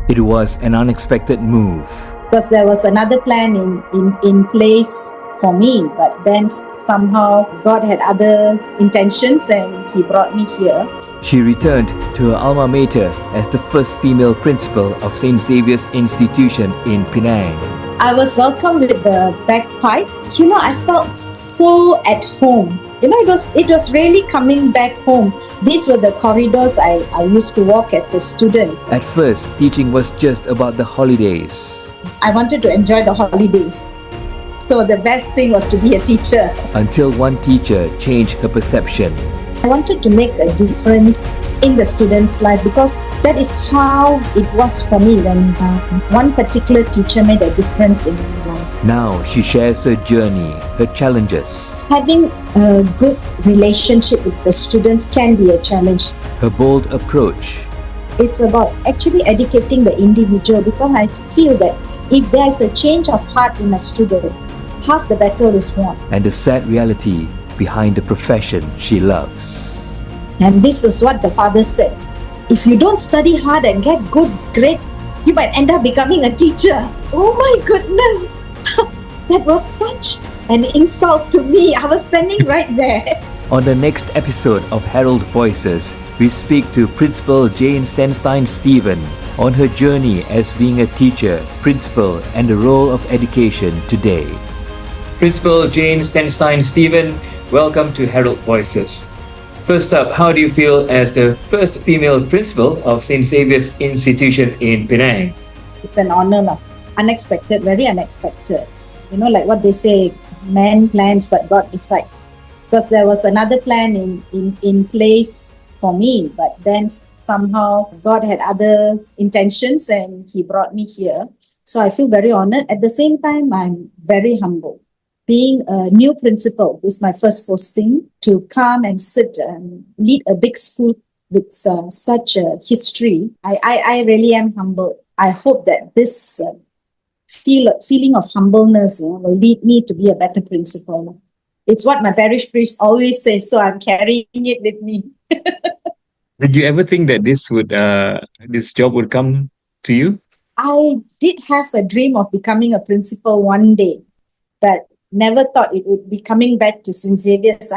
It was an unexpected move. Because there was another plan in place for me, but then somehow God had other intentions and He brought me here. She returned to her alma mater as the first female principal of St Xavier's institution in Penang. I was welcomed with the bagpipe. I felt so at home. It was really coming back home. These were the corridors I used to walk as a student. At first, teaching was just about the holidays. I wanted to enjoy the holidays. So the best thing was to be a teacher. Until one teacher changed her perception. I wanted to make a difference in the student's life because that is how it was for me when one particular teacher made a difference in my life. Now she shares her journey, her challenges. Having a good relationship with the students can be a challenge. Her bold approach. It's about actually educating the individual because I feel that if there's a change of heart in a student, half the battle is won. And the sad reality behind the profession she loves. And this is what the father said. If you don't study hard and get good grades, you might end up becoming a teacher. Oh my goodness! That was such an insult to me. I was standing right there. On the next episode of Herald Voices, we speak to Principal JANESTANSTEIN Stephen on her journey as being a teacher, principal, and the role of education today. Principal JANESTANSTEIN Stephen, welcome to Herald Voices. First up, how do you feel as the first female principal of St Xavier's institution in Penang? It's an honor, unexpected, very unexpected. Like what they say, man plans but God decides. Because there was another plan in place for me, but then somehow God had other intentions and He brought me here. So I feel very honored. At the same time, I'm very humble. Being a new principal, this is my first posting, to come and sit and lead a big school with such a history. I really am humbled. I hope that this feeling of humbleness will lead me to be a better principal. It's what my parish priest always says, so I'm carrying it with me. Did you ever think that this job would come to you? I did have a dream of becoming a principal one day, but never thought it would be coming back to St Xavier's.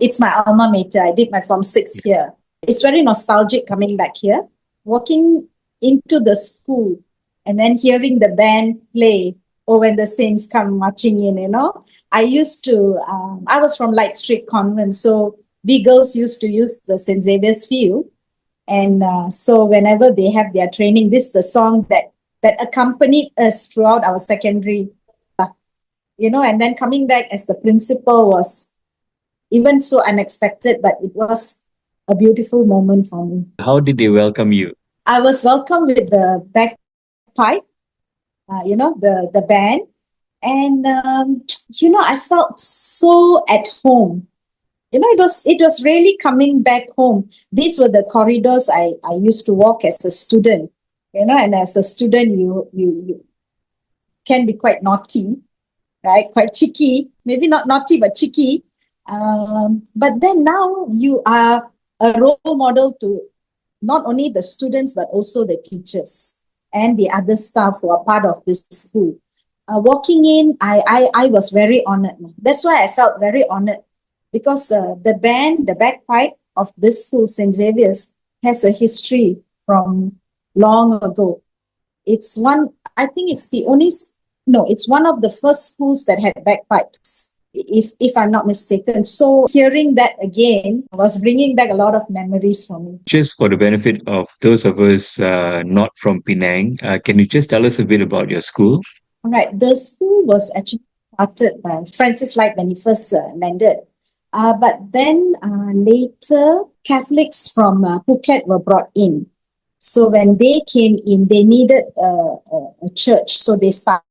It's my alma mater. I did my Form 6 here. It's very nostalgic coming back here, walking into the school and then hearing the band play, or when the saints come marching in, I was from Light Street Convent, so we girls used to use the St Xavier's field. And so whenever they have their training, this is the song that accompanied us throughout our secondary. And then coming back as the principal was even so unexpected, but it was a beautiful moment for me. How did they welcome you? I was welcomed with the bagpipe, the band. And, I felt so at home. It was really coming back home. These were the corridors I used to walk as a student, and as a student, you can be quite naughty. Right, quite cheeky, maybe not naughty, but cheeky. But then now you are a role model to not only the students, but also the teachers and the other staff who are part of this school. Walking in, I was very honored. That's why I felt very honored because the band, the bagpipe of this school, St Xavier's, has a history from long ago. It's one of the first schools that had bagpipes, if I'm not mistaken. So hearing that again was bringing back a lot of memories for me. Just for the benefit of those of us not from Penang, can you just tell us a bit about your school? All right. The school was actually started by Francis Light when he first landed. But then later, Catholics from Phuket were brought in. So when they came in, they needed a church. So they started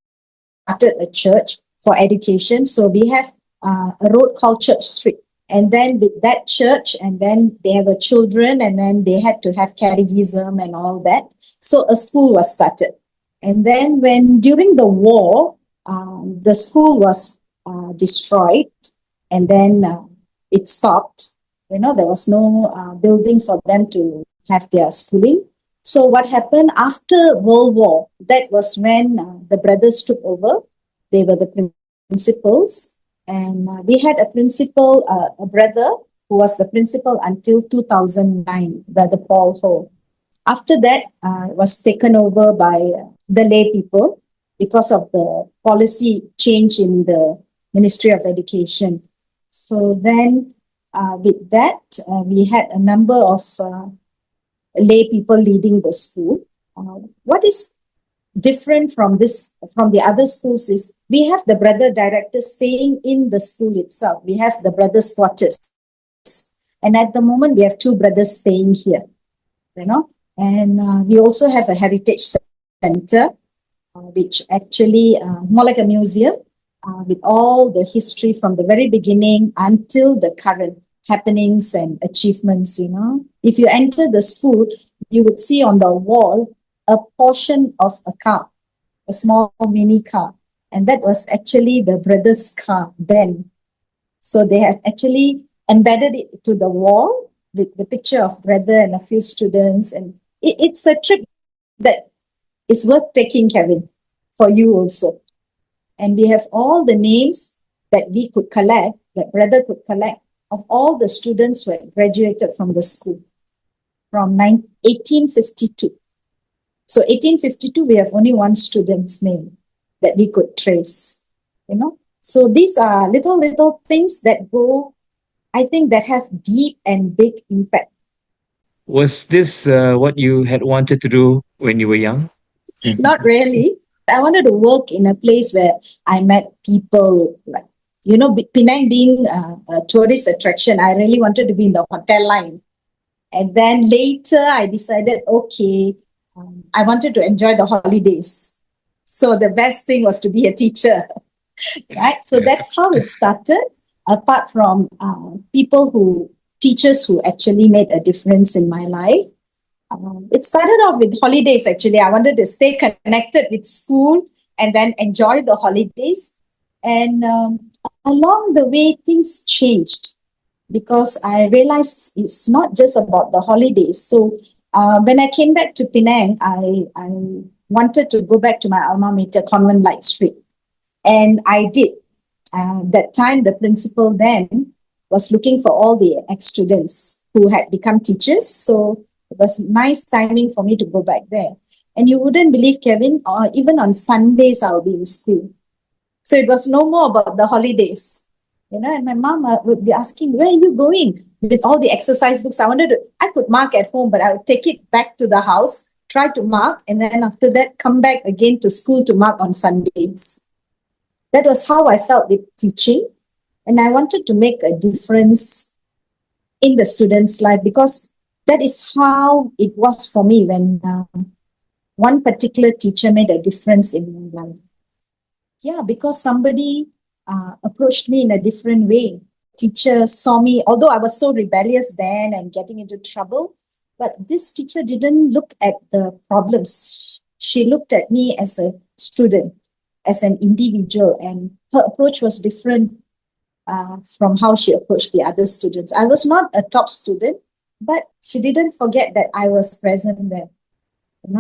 a church for education. So we have a road called Church Street. And then with that church, and then they have children, and then they had to have catechism and all that. So a school was started. And then during the war, the school was destroyed, and then it stopped. There was no building for them to have their schooling. So what happened after World War, that was when the brothers took over. They were the principals. And we had a principal, a brother who was the principal until 2009, Brother Paul Ho. After that, it was taken over by the lay people because of the policy change in the Ministry of Education. So then with that, we had a number of lay people leading the school. What is different from the other schools is we have the brother directors staying in the school itself. We have the brothers' quarters. And at the moment, we have two brothers staying here, And we also have a heritage center, which actually more like a museum with all the history from the very beginning until the current happenings and achievements, If you enter the school, you would see on the wall a portion of a car, a small mini car. And that was actually the brothers' car then. So they have actually embedded it to the wall with the picture of brother and a few students. And it's a trip that is worth taking, Kevin, for you also. And we have all the names that we could collect, that brother could collect, of all the students who had graduated from the school from 1852. So 1852, we have only one student's name that we could trace, So these are little things that go, I think, that have deep and big impact. Was this what you had wanted to do when you were young? Not really. I wanted to work in a place where I met people, like, Penang being a tourist attraction, I really wanted to be in the hotel line. And then later I decided, okay, I wanted to enjoy the holidays. So the best thing was to be a teacher, right? So that's how it started, apart from teachers who actually made a difference in my life. It started off with holidays, actually. I wanted to stay connected with school and then enjoy the holidays. And along the way, things changed because I realized it's not just about the holidays. So when I came back to Penang, I wanted to go back to my alma mater, Convent Light Street. And I did. That time, the principal then was looking for all the ex-students who had become teachers. So it was nice timing for me to go back there. And you wouldn't believe, Kevin, even on Sundays, I'll be in school. So it was no more about the holidays. And my mom would be asking, where are you going? With all the exercise books, I could mark at home, but I would take it back to the house, try to mark, and then after that, come back again to school to mark on Sundays. That was how I felt with teaching. And I wanted to make a difference in the students' life because that is how it was for me when one particular teacher made a difference in my life. Yeah, because somebody approached me in a different way. Teacher saw me, although I was so rebellious then and getting into trouble, but this teacher didn't look at the problems. She looked at me as a student, as an individual, and her approach was different from how she approached the other students. I was not a top student, but she didn't forget that I was present there.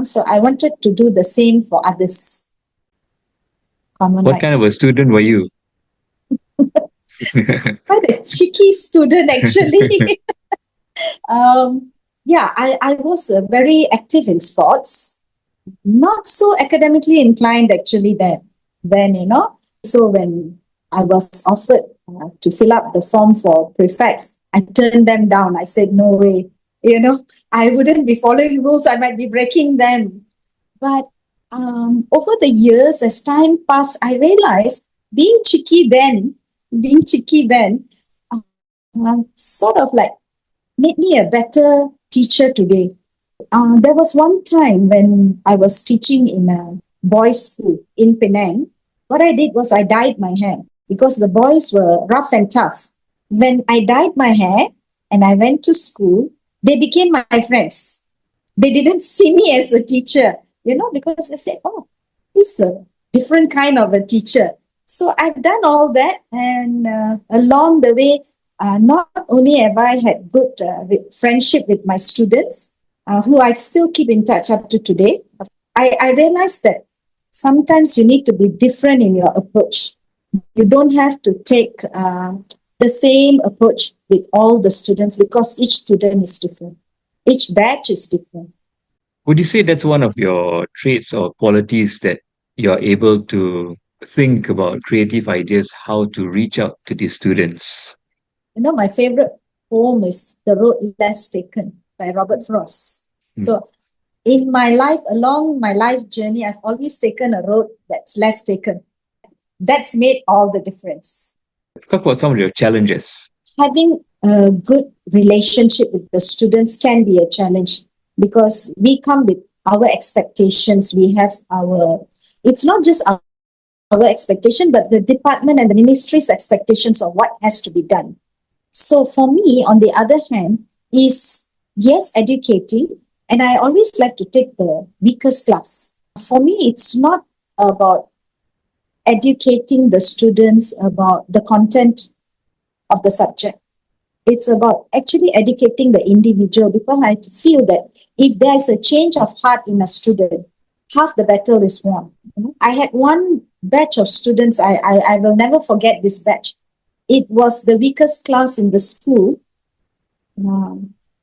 So I wanted to do the same for others. What kind of a student were you? Quite a cheeky student, actually. I was very active in sports. Not so academically inclined, actually, then. So when I was offered to fill up the form for prefects, I turned them down. I said, no way. I wouldn't be following rules. I might be breaking them. But over the years, as time passed, I realized being cheeky then, sort of like made me a better teacher today. There was one time when I was teaching in a boys' school in Penang. What I did was I dyed my hair because the boys were rough and tough. When I dyed my hair and I went to school, they became my friends. They didn't see me as a teacher, because they said, oh, this is a different kind of a teacher. So I've done all that, and along the way, not only have I had good friendship with my students, who I still keep in touch up to today. I realized that sometimes you need to be different in your approach. You don't have to take the same approach with all the students because each student is different. Each batch is different. Would you say that's one of your traits or qualities that you're able to think about creative ideas, how to reach out to these students? My favorite poem is The Road Less Taken by Robert Frost. So in my life, along my life journey, I've always taken a road that's less taken. That's made all the difference. Talk about some of your challenges. Having a good relationship with the students can be a challenge because we come with our expectations. We have it's not just our expectation, but the department and the ministry's expectations of what has to be done. So for me, on the other hand, is yes, educating, and I always like to take the weakest class. For me, it's not about educating the students about the content of the subject. It's about actually educating the individual because I feel that if there's a change of heart in a student, half the battle is won. I had one batch of students, I will never forget this batch. It was the weakest class in the school.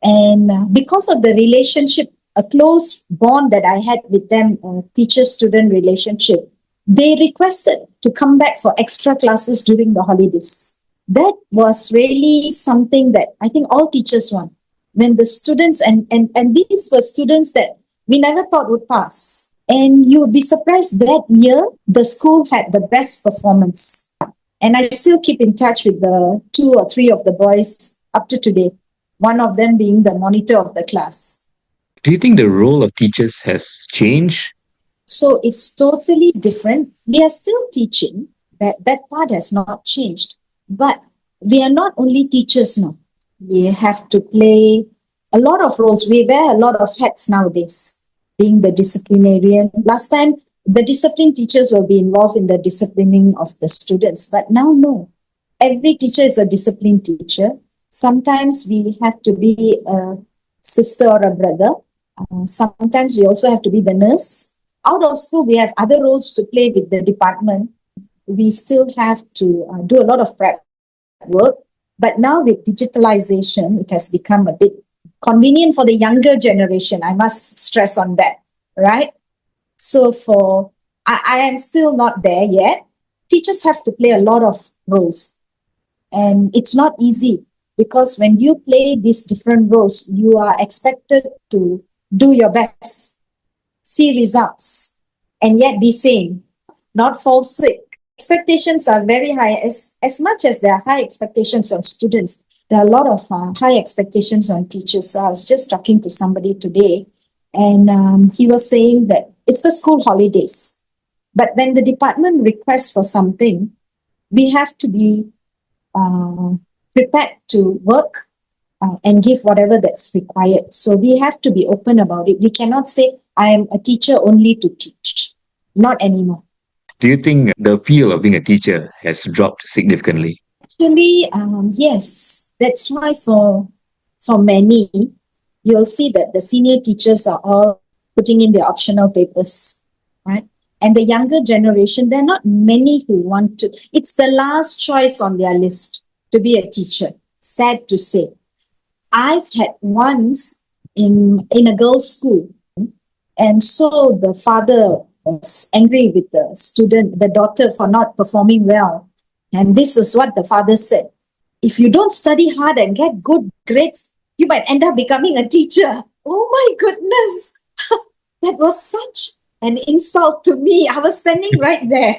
And because of the relationship, a close bond that I had with them, teacher-student relationship, they requested to come back for extra classes during the holidays. That was really something that I think all teachers want. When the students, and these were students that we never thought would pass. And you would be surprised that year, the school had the best performance. And I still keep in touch with the 2 or 3 of the boys up to today, one of them being the monitor of the class. Do you think the role of teachers has changed? So it's totally different. We are still teaching. That part has not changed. But we are not only teachers now. We have to play a lot of roles. We wear a lot of hats nowadays, being the disciplinarian. Last time, the discipline teachers will be involved in the disciplining of the students. But now, no. Every teacher is a discipline teacher. Sometimes we have to be a sister or a brother. Sometimes we also have to be the nurse. Out of school, we have other roles to play with the department. We still have to do a lot of prep work. But now with digitalization, it has become a bit convenient for the younger generation. I must stress on that, right? So I am still not there yet. Teachers have to play a lot of roles. And it's not easy because when you play these different roles, you are expected to do your best, see results, and yet be sane, not fall sick. Expectations are very high. As much as there are high expectations on students, there are a lot of high expectations on teachers. So I was just talking to somebody today, and he was saying that it's the school holidays. But when the department requests for something, we have to be prepared to work and give whatever that's required. So we have to be open about it. We cannot say, I am a teacher only to teach. Not anymore. Do you think the appeal of being a teacher has dropped significantly? Actually, yes. That's why for many, you'll see that the senior teachers are all putting in their optional papers, right? And the younger generation, there are not many who want to. It's the last choice on their list to be a teacher. Sad to say. I've had once in a girls' school, and so the father was angry with the daughter for not performing well. And this is what the father said. If you don't study hard and get good grades, you might end up becoming a teacher. Oh my goodness. That was such an insult to me. I was standing right there.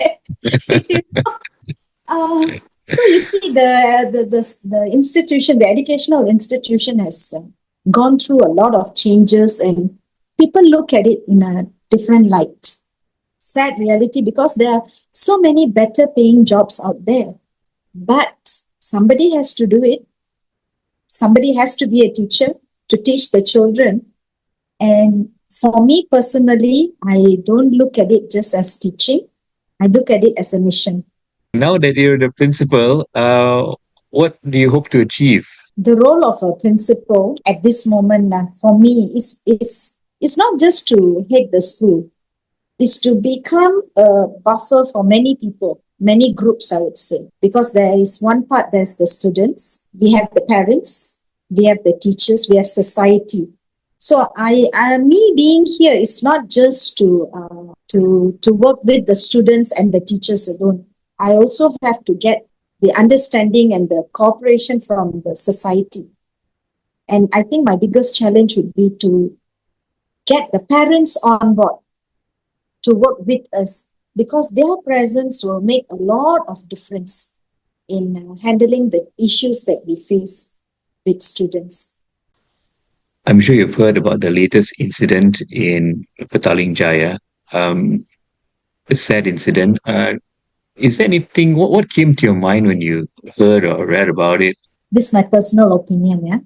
So you see, the institution, the educational institution has gone through a lot of changes and people look at it in a different light. Sad reality because there are so many better paying jobs out there. But somebody has to do it. Somebody has to be a teacher to teach the children. And for me personally, I don't look at it just as teaching. I look at it as a mission. Now that you're the principal, what do you hope to achieve the role of a principal at this moment for me is not just to head the school, is to become a buffer for many people, many groups, I would say. Because there is one part, there's the students, we have the parents, we have the teachers, we have society. So me being here is not just to work with the students and the teachers alone. I also have to get the understanding and the cooperation from the society. And I think my biggest challenge would be to get the parents on board to work with us, because their presence will make a lot of difference in handling the issues that we face with students. I'm sure you've heard about the latest incident in Petaling Jaya, a sad incident. Is there anything, what came to your mind when you heard or read about it? This is my personal opinion, yeah?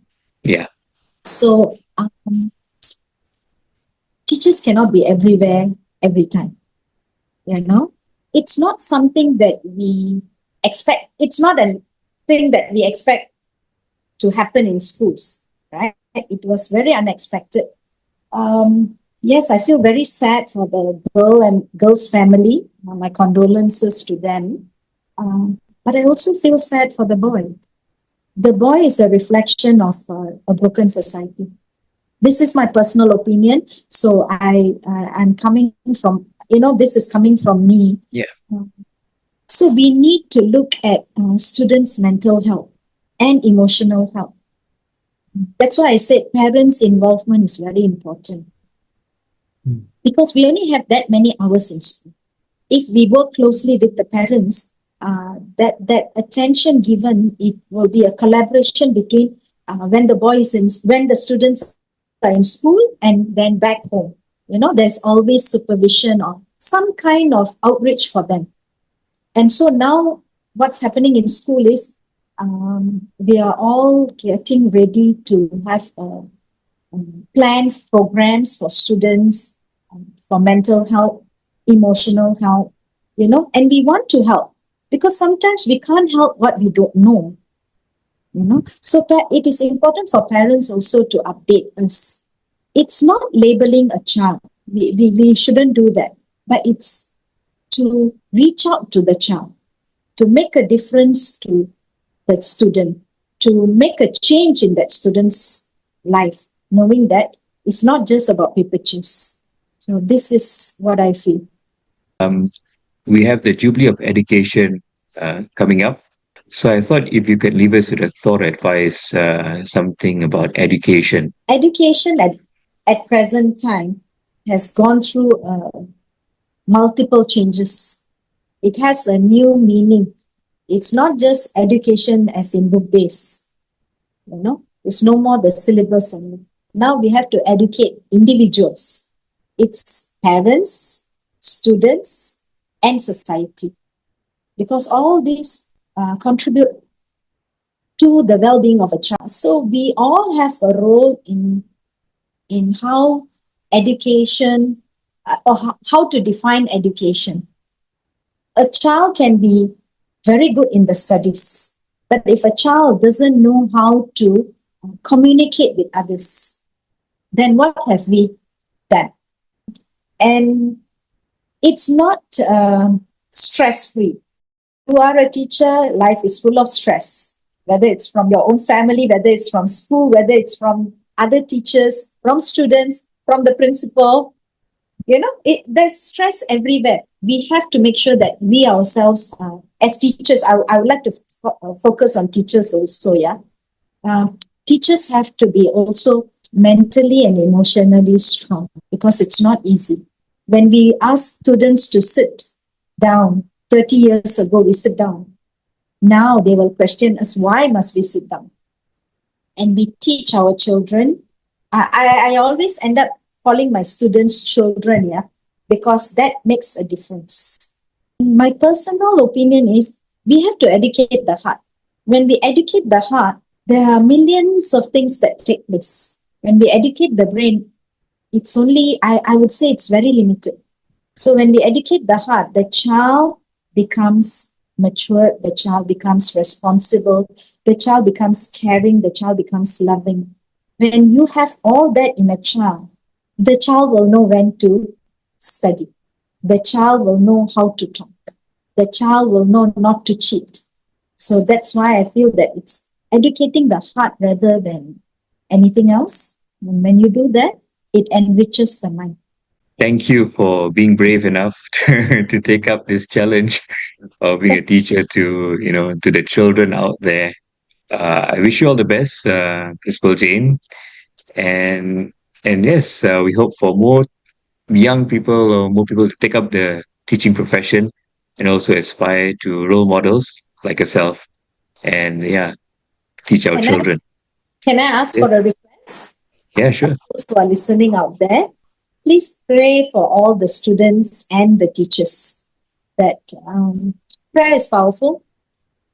Yeah. So, teachers cannot be everywhere, every time. You know? It's not something that we expect. It's not a thing that we expect to happen in schools, right? It was very unexpected. Yes, I feel very sad for the girl's family. My condolences to them. But I also feel sad for the boy. The boy is a reflection of a broken society. This is my personal opinion. So I'm coming from, this is coming from me. Yeah. So we need to look at students' mental health and emotional health. That's why I said parents' involvement is very important. Because we only have that many hours in school. If we work closely with the parents, that attention given, it will be a collaboration between when the students are in school and then back home. There's always supervision or some kind of outreach for them. And so now what's happening in school is we are all getting ready to have plans, programs for students, for mental health, emotional health, and we want to help because sometimes we can't help what we don't know, So it is important for parents also to update us. It's not labeling a child. We shouldn't do that, but it's to reach out to the child, to make a difference to that student, to make a change in that student's life, knowing that it's not just about paper chase. So this is what I feel. We have the Jubilee of Education coming up. So I thought if you could leave us with a thought advice, something about education. Education at present time has gone through multiple changes. It has a new meaning. It's not just education as in book base. It's no more the syllabus only. Now we have to educate individuals. It's parents, students, and society. Because all these contribute to the well-being of a child. So we all have a role in how education, or how to define education. A child can be very good in the studies, but if a child doesn't know how to communicate with others, then what have we done? And it's not stress-free. You are a teacher, life is full of stress, whether it's from your own family, whether it's from school, whether it's from other teachers, from students, from the principal. There's stress everywhere. We have to make sure that we ourselves, as teachers, I would like to focus on teachers also, teachers have to be also mentally and emotionally strong because it's not easy. When we ask students to sit down, 30 years ago, we sit down. Now they will question us, why must we sit down? And we teach our children. I always end up calling my students children, because that makes a difference. My personal opinion is we have to educate the heart. When we educate the heart, there are millions of things that take place. When we educate the brain, it's only, I would say it's very limited. So when we educate the heart, the child becomes matured, the child becomes responsible, the child becomes caring, the child becomes loving. When you have all that in a child, the child will know when to study. The child will know how to talk. The child will know not to cheat. So that's why I feel that it's educating the heart rather than anything else. And when you do that, it enriches the mind. Thank you for being brave enough to take up this challenge of being a teacher to the children out there. I wish you all the best, Principal Jane. And yes, we hope for more young people or more people to take up the teaching profession and also aspire to role models like yourself and teach our Can I, children. can I ask Yes. for a request? Yeah, sure. Those who are listening out there, please pray for all the students and the teachers that prayer is powerful.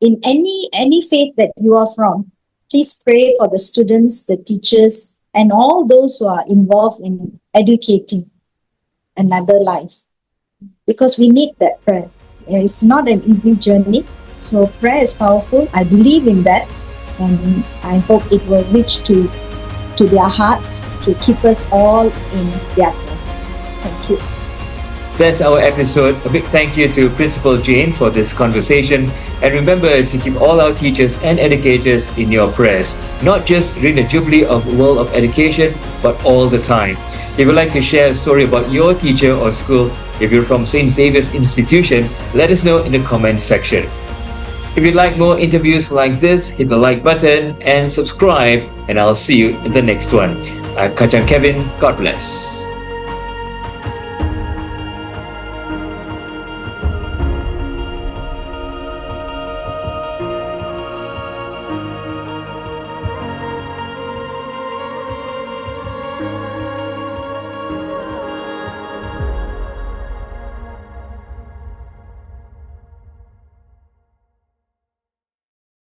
In any faith that you are from, please pray for the students, the teachers, and all those who are involved in educating another life. Because we need that prayer. It's not an easy journey. So prayer is powerful. I believe in that. And I hope it will reach to their hearts to keep us all in their cause. Thank you. That's our episode. A big thank you to Principal Jane for this conversation. And remember to keep all our teachers and educators in your prayers, not just during the Jubilee of World of Education, but all the time. If you'd like to share a story about your teacher or school, if you're from St Xavier's institution, let us know in the comment section. If you'd like more interviews like this, hit the like button and subscribe, and I'll see you in the next one. I'm 𝐸𝐶𝒂𝒏𝒂𝒍. God bless.